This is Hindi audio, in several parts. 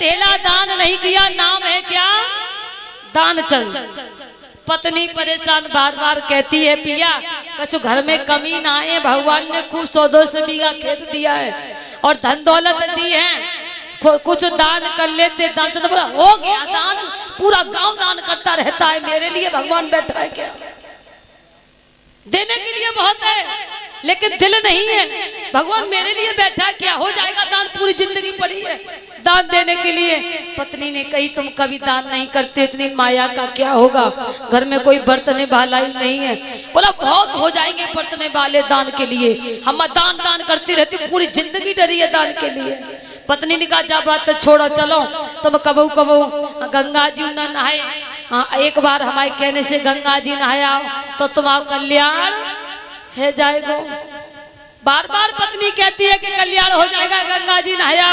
ढेला दान नहीं किया, नाम है क्या? दानचंद। पत्नी परेशान बार बार कहती है पिया कछु घर में कमी ना आए, भगवान ने खूब 100-200 बीघा खेत दिया है और धन दौलत दी है, कुछ दान कर लेते। दानचंद बोला हो गया दान, पूरा गांव दान करता रहता है, मेरे लिए भगवान बैठा है क्या? देने के लिए बहुत है लेकिन दिल नहीं है, भगवान मेरे लिए बैठा क्या? हो जाएगा दान, पूरी जिंदगी पड़ी है दान देने के लिए। पत्नी ने कही तुम कभी दान नहीं करते, इतनी माया का क्या होगा, घर में कोई बर्तने वाला ही नहीं है। बोला बहुत हो जाएंगे बर्तने वाले दान के लिए, हम दान दान करती रहती, पूरी जिंदगी डरी है दान के लिए। पत्नी ने कहा जा बात छोड़ो, चलो तुम कबू कबू गंगा जी न नहाए, हाँ एक बार हमारे कहने से गंगा जी नहाया तो तुम्हारा कल्याण है जाएगा। बार बार पत्नी कहती है कि कल्याण हो जाएगा, गंगा जी नहाया,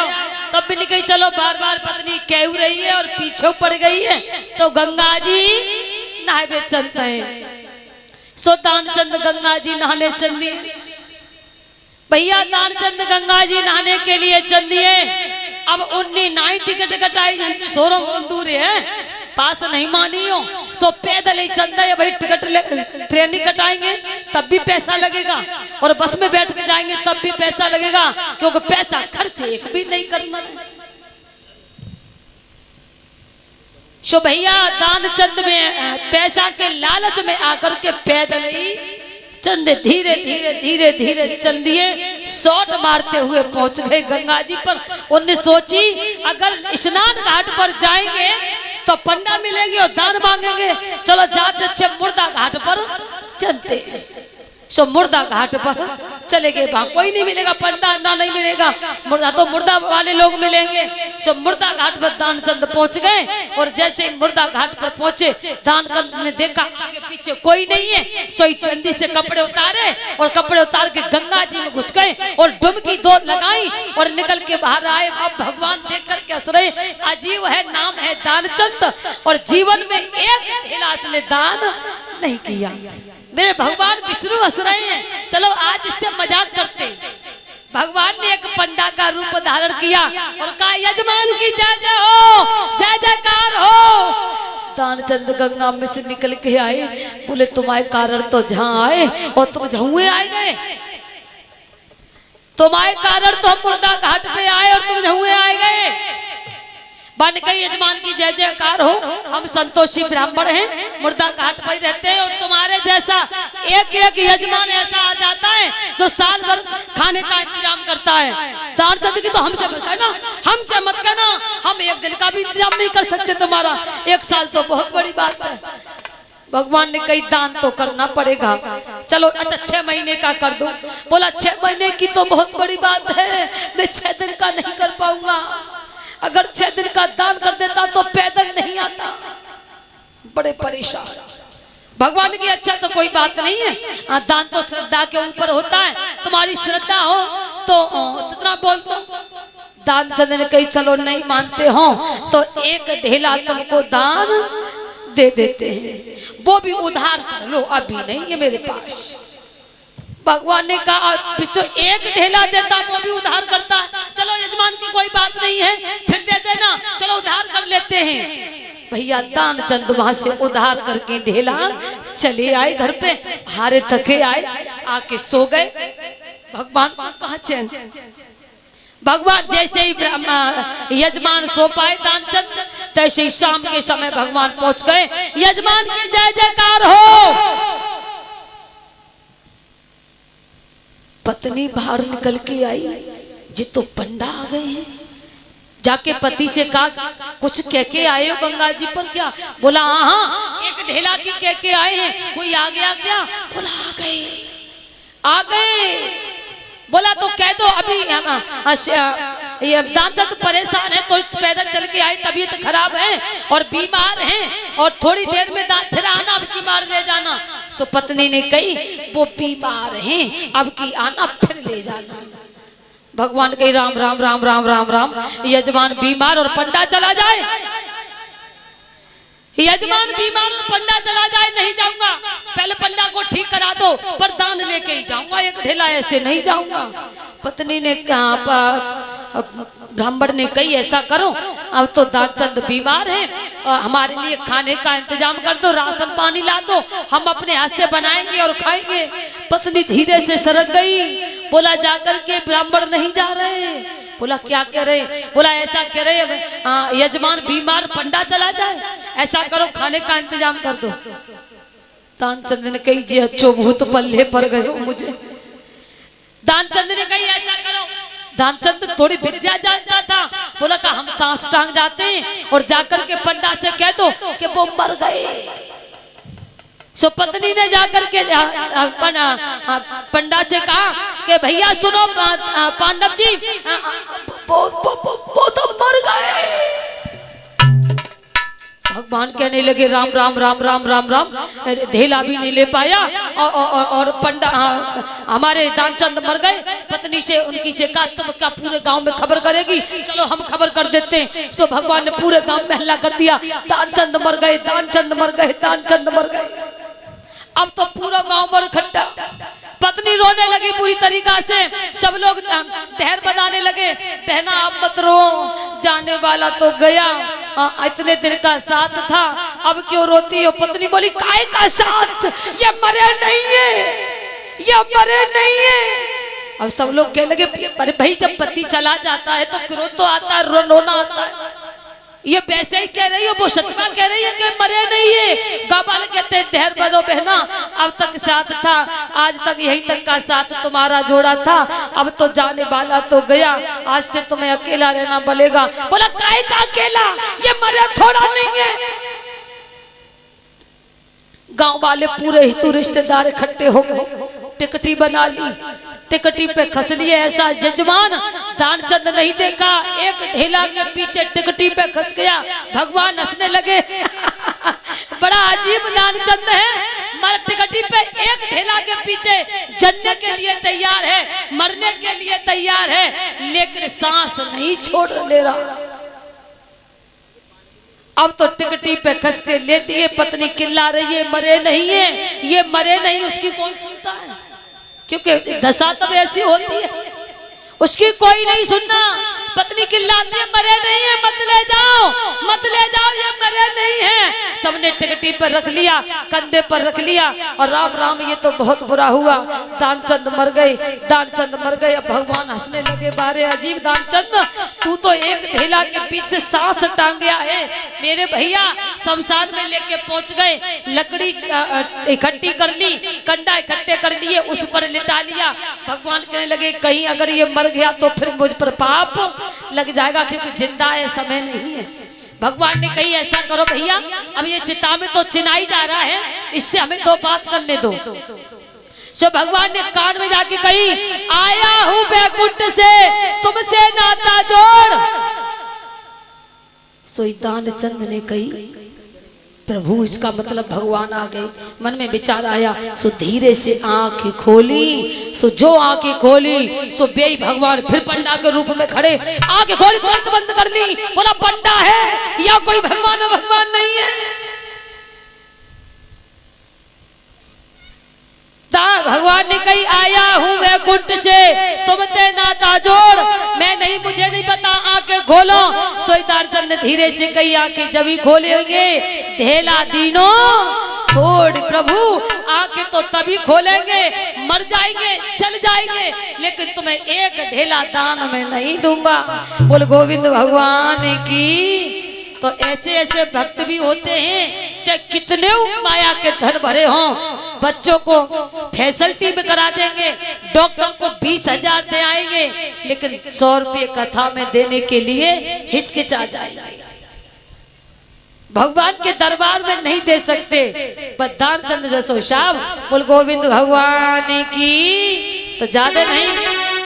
तब भी नहीं कही चलो। बार बार पत्नी कह रही है और पीछे पड़ गई है तो गंगा जी नहाए चलते हैं। सो दानचंद गंगा जी नहाने चल दिए। भैया दानचंद गंगा जी नहाने के लिए चल दिए। अब उन्नी नाई टिकट कटाई, सोरो दूर है, पास नहीं मानी हो, सो पैदल ही चल रहे भाई। टिकट ट्रेन ही कटाएंगे तब भी पैसा लगेगा और बस में बैठ के जाएंगे तब भी पैसा लगेगा, क्योंकि पैसा खर्च एक भी नहीं करना है। सो भैया दानचंद में पैसा के लालच में आकर के पैदल ही चंद धीरे धीरे धीरे धीरे चल दिए, शॉट मारते हुए पहुंच गए गंगा जी पर। उन्होंने सोची अगर स्नान घाट पर जाएंगे तो पंडा मिलेंगे और दान मांगेंगे, चलो जाते अच्छे मुर्दा घाट पर चलते। सो मुर्दा घाट पर चले गए, वहां कोई नहीं मिलेगा, पंडा ना नहीं मिलेगा, मुर्दा तो मुर्दा वाले लोग मिलेंगे। सो मुर्दा घाट पर दानचंद पहुंच गए और जैसे ही मुर्दा घाट पर पहुंचे दानचंद ने देखा आगे पीछे कोई नहीं है, सो चंदी से कपड़े उतारे और कपड़े उतार के गंगा जी में घुस गए और डुबकी 2 लगाई और निकल के बाहर आए। अब भगवान देख करके हंस रहे, अजीब है, नाम है दानचंद और जीवन में एक ढेलास ने दान नहीं किया। मेरे भगवान विष्णु हंस रहे हैं, चलो आज इससे मजाक करते। भगवान ने एक पंडा का रूप धारण किया और कहा यजमान की जय जय हो, जय जयकार हो। दानचंद गंगा में से निकल के आए, बोले तुम्हारे कारण तो जहाँ आए और तुम झुए आए गए, तुम्हारे कारण तो हम मुर्दा घाट पे आए और तुम झुए आए गए। बन गई यजमान की जय जयकार हो, हम संतोषी ब्राह्मण हैं, मुर्दा घाट पर रहते हैं और तुम्हारे जैसा एक एक यजमान ऐसा आ जाता है जो साल भर खाने का इंतजाम करता है। दानचंद की तो हमसे मत कहना, हमसे मत कहना, हम एक दिन का भी इंतजाम नहीं कर सकते, तुम्हारा 1 साल तो बहुत बड़ी बात है। भगवान ने कही दान तो करना पड़ेगा, चलो अच्छा 6 महीने का कर दो। बोला 6 महीने की तो बहुत बड़ी बात है, मैं 6 दिन का नहीं कर पाऊंगा, अगर 6 दिन का दान कर देता तो पैदल नहीं आता। बड़े परेशान। भगवान की अच्छा तो कोई बात नहीं है, दान तो श्रद्धा के ऊपर होता है, तुम्हारी श्रद्धा हो तो जितना बोल दो। दानचंद ने कही चलो नहीं मानते हो तो 1 ढेला तुमको दान दे देते हैं, वो भी उधार कर लो, अभी नहीं है मेरे पास। भगवान ने कहा पिछो 1 ढेला देता वो भी उधार करता, चलो यजमान की कोई बात नहीं है, फिर दे देना, चलो उधार कर लेते हैं। भैया दानचंद वहां से उधार करके ढेला चले आए घर पे, हारे थके आए, आके सो गए। भगवान कहाँ चैन। भगवान जैसे ही यजमान सो पाए दानचंद, तैसे ही शाम के समय भगवान पहुंच गए। यजमान की जय जयकार हो। पत्नी बाहर निकल के आई, ये तो पंडा आ गए हैं। जाके पति से कहा कुछ कह के आए हो गंगा जी पर क्या? बोला हाँ 1 ढेला की कह के आए हैं, कोई आ गया क्या? बोला आ गए। बोला तो कह दो अभी। ये दानचंद परेशान है तो पैदल चल के आए, तबीयत खराब है और बीमार हैं और थोड़ी देर में फिर आना, अब की बार ले जाना। सो पत्नी ने कही वो बीमार हैं, अब की आना फिर ले जाना। भगवान कही राम राम राम राम राम राम। यजमान बीमार और पंडा चला जाए, यजमान बीमार और पंडा चला जाए, नहीं जाऊंगा, पहले पंडा को ठीक करा दो, पर दान लेके ही जाऊंगा, 1 ढेला ऐसे नहीं जाऊंगा। पत्नी ने कहा, ब्राह्मण ने कही ऐसा करो अब तो दानचंद बीमार है, हमारे लिए खाने का इंतजाम कर दो, राशन पानी ला दो, हम अपने हाथ से बनाएंगे और खाएंगे। पत्नी धीरे से सरक गई, बोला जाकर के ब्राह्मण नहीं जा रहे। बोला क्या कह रहे? बोला ऐसा कह रहे यजमान बीमार, पंडा चला जाए, ऐसा करो खाने का इंतजाम कर दो। दानचंद ने कही जी अच्छो भूत पल्ले पर गए हो मुझे। दानचंद ने कही ऐसा करो, दानचंद थोड़ी विद्या जानता था, बोला का हम साष्टांग जाते हैं और जाकर के पंडा से कह दो कि वो मर गए। सो पत्नी ने जाकर के पंडा से कहा कि भैया सुनो पांडव जी, वो तो मर गए। भगवान कहने लगे राम राम राम राम राम राम। धेला भी नहीं ले पाया और पंडा हमारे दानचंद मर गए। पत्नी से उनकी से कहा तुम क्या पूरे गांव में खबर करेगी? चलो हम खबर कर देते हैं। सो भगवान ने पूरे गांव में हल्ला कर दिया, दानचंद मर गए, दानचंद मर गए, दानचंद मर गए। अब तो पूरा गांव पर इकट्ठा। पत्नी रोने लगी पूरी तरीका से, सब लोग धैर्य बनाने लगे, बहना आप मत रो, जाने वाला तो गया, इतने दिन का साथ था, अब क्यों रोती हो? पत्नी बोली काय का साथ, ये मरे नहीं है, ये मरे नहीं है। अब सब लोग कहने लगे अरे भाई जब पति चला जाता है तो क्रोध तो आता है, रोना आता है। ये वैसे ही कह रही है, वो सतना कह रही है कि मरे नहीं है। गाबाल कहते हैं धैर्य बनो बहना, अब तक साथ था, आज तक यही तक का साथ तुम्हारा जोड़ा था, अब तो जाने वाला तो गया, आज से तुम्हें अकेला रहना पड़ेगा। बोला काहे का अकेला, ये मरे थोड़ा नहीं है। गांव वाले पूरे हितू रिश्तेदार इकट्ठे हो गए, टिकटी बना ली, टिकटी पे खस लिए। ऐसा यजमान दानचंद नहीं देखा, एक ढेला के पीछे टिकटी पे खस गया। भगवान हंसने लगे बड़ा अजीब दानचंद है, मर टिकटी पे एक ढेला के पीछे जन्ने के लिए तैयार है, मरने के लिए तैयार है, लेकिन सांस नहीं छोड़ ले रहा। अब तो टिकटी पे खस के लेती है, पत्नी चिल्ला रही है मरे नहीं है, ये मरे नहीं, उसकी कौन सुनता है? क्योंकि दशा तब ऐसी होती है, उसकी कोई नहीं सुनना। पत्नी चिल्लाती है मरे नहीं है, मत ले जाओ, मत ले जाओ, ये मरे नहीं है। सबने टिकटी पर रख लिया, कंधे पर रख लिया, और राम राम ये तो बहुत बुरा हुआ, दानचंद मर गए, दानचंद मर गए। अब भगवान हंसने लगे, बारे अजीब दानचंद, तू तो एक ढेला के पीछे सांस टांग गया है। मेरे भैया शमशान में लेके पहुंच गए, लकड़ी इकट्ठी कर ली, कंडा इकट्ठे कर लिए, उस पर लिटा लिया। भगवान कहने लगे कहीं अगर ये मर गया तो फिर मुझ पर पाप लग जाएगा, क्योंकि जिंदा है, समय नहीं है। भगवान ने कही ऐसा करो भैया, अब ये चिता में तो चिनाई जा रहा है, इससे हमें दो बात करने दो। सो भगवान ने कान में जाके कही आया हूं बैकुंठ से तुमसे नाता जोड़। सो दानचंद ने कही प्रभु इसका मतलब भगवान आ गए। मन में विचार आया, सो धीरे से आंखें खोली, सो जो आंखें खोली सो बेई भगवान फिर पंडा के रूप में खड़े, आंखें खोली तुरंत बंद कर ली। बोला पंडा है या कोई भगवान है? भगवान नहीं है। भगवान ने कही आया हूं वैकुंठ से तुमसे नाता जोड़, मैं नहीं, मुझे नहीं पता, आंखें खोलो। दानचंद ने धीरे से कही आंखें जब ही खोलेंगे ढेला दीनो छोड़। प्रभु आंखें तो तभी खोलेंगे, मर जाएंगे, चल जाएंगे, लेकिन तुम्हें एक ढेला दान में नहीं दूंगा। बोल गोविंद भगवान की। तो ऐसे ऐसे भक्त भी होते हैं, चाहे कितने माया के धन भरे हों, बच्चों को फैसिलिटी में करा देंगे, डॉक्टर को 20,000 दे आएंगे, लेकिन 100 रुपये कथा में देने के लिए हिचकिचा जाएंगे। भगवान के दरबार में नहीं दे सकते। दानचंद जसो साहब बोल गोविंद भगवान की। तो ज्यादा नहीं